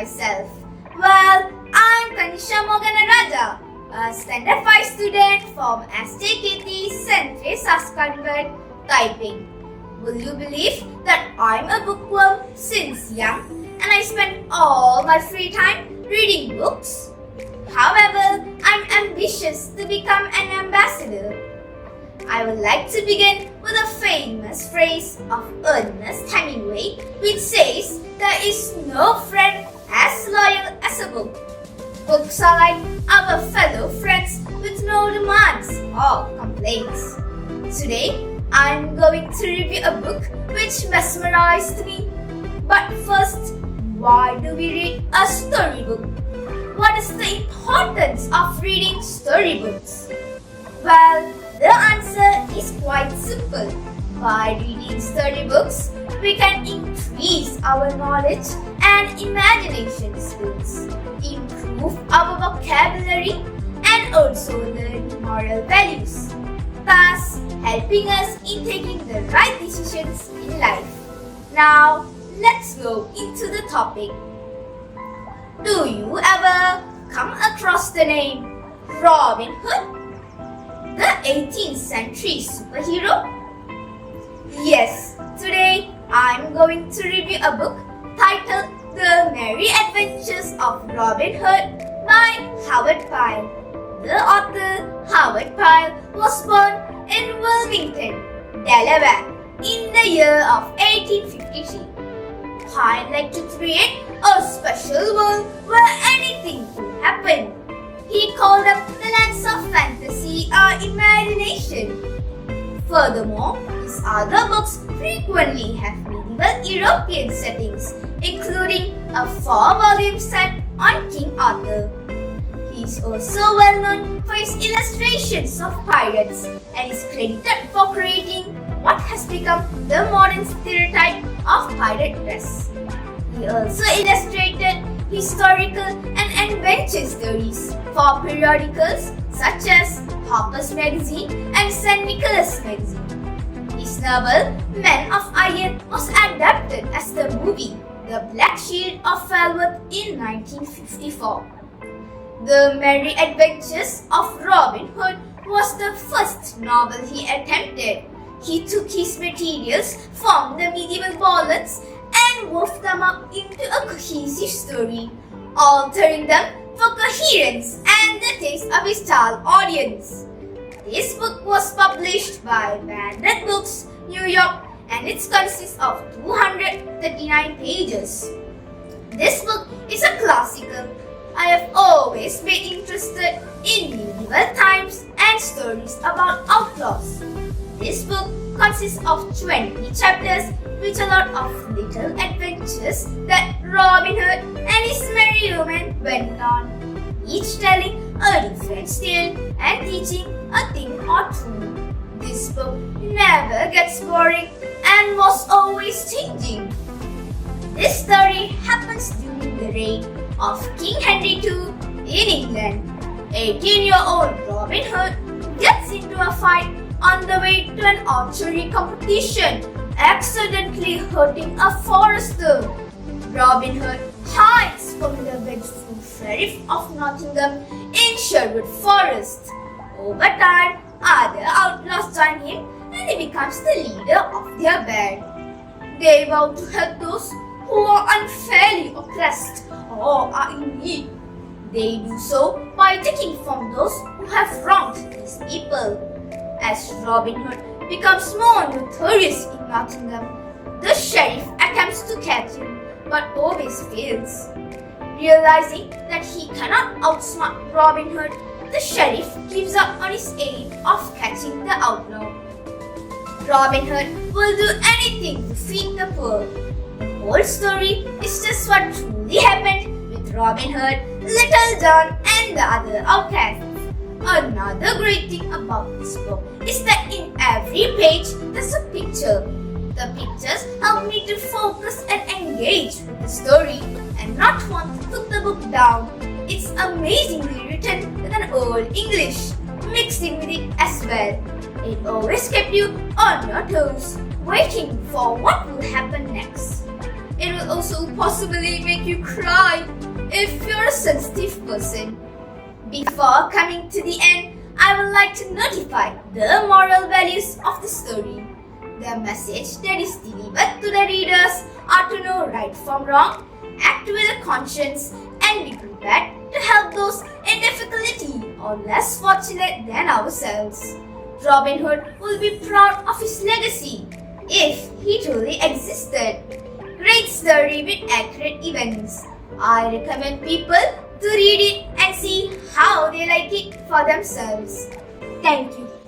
myself. Well, I'm TANISHAA a Standard 5 student from ST.THERESA'S convent, TAIPING. Will you believe that I'm a bookworm since young and I spend all my free time reading books? However, I'm ambitious to become an ambassador. I would like to begin with a famous phrase of Ernest Hemingway which says, "There is no friend as loyal as a book." Books are like our fellow friends with no demands or complaints. Today, I'm going to review a book which mesmerized me. But first, why do we read a storybook? What is the importance of reading storybooks? Well, the answer is quite simple. By reading storybooks, we can increase our knowledge and imagination skills, improve our vocabulary, and also learn moral values, thus helping us in taking the right decisions in life. Now, let's go into the topic. Do you ever come across the name Robin Hood, the 18th century superhero? Yes, today I'm going to review a book titled The Merry Adventures of Robin Hood by Howard Pyle. The author, Howard Pyle, was born in Wilmington, Delaware in the year of 1853. Pyle liked to create a special world where anything could happen. He called up the lands of fantasy or imagination. Furthermore, his other books frequently have medieval European settings, including a 4-volume set on King Arthur. He is also well known for his illustrations of pirates and is credited for creating what has become the modern stereotype of pirate dress. He also illustrated historical and adventure stories for periodicals such as Harper's Magazine and St. Nicholas Magazine. His novel Men of Iron was adapted as the movie The Black Shield of Falworth in 1954. The Merry Adventures of Robin Hood was the first novel he attempted. He took his materials from the medieval ballads and wove them up into a cohesive story, altering them for coherence and the taste of his child audience. This book was published by Bandit Books, New York, and it consists of 239 pages. This book is a classical. I have always been interested in medieval times and stories about outlaws. This book consists of 20 chapters with a lot of little adventures that Robin Hood and his merry women went on, each telling a different tale and teaching a thing or two. This book never gets boring and was always changing. This story happens during the reign of King Henry II in England. 18-year-old Robin Hood gets into a fight on the way to an archery competition, accidentally hurting a forester. Robin Hood hides from the vengeful Sheriff of Nottingham in Sherwood Forest. Over time, other outlaws join him and he becomes the leader of their band. They vow to help those who are unfairly oppressed or are in need. They do so by taking from those who have wronged these people. As Robin Hood becomes more notorious in Nottingham, the sheriff attempts to catch him but always fails. Realizing that he cannot outsmart Robin Hood, the sheriff gives up on his aim of catching the outlaw. Robin Hood will do anything to feed the poor. The whole story is just what truly happened with Robin Hood, Little John, and the other outcasts. Another great thing about this book is that in every page there's a picture. The pictures help me to focus and engage with the story and not want to put the book down. It's amazingly written with an old English mixed in with it as well. It always kept you on your toes, waiting for what will happen next. it will also possibly make you cry if you're a sensitive person. Before coming to the end, I would like to notify the moral values of the story. The message that is delivered to the readers are to know right from wrong, act with a conscience, and be prepared to help those in difficulty or less fortunate than ourselves. Robin Hood will be proud of his legacy if he truly existed. Great story with accurate events. I recommend people to read it and see how they like it for themselves. Thank you.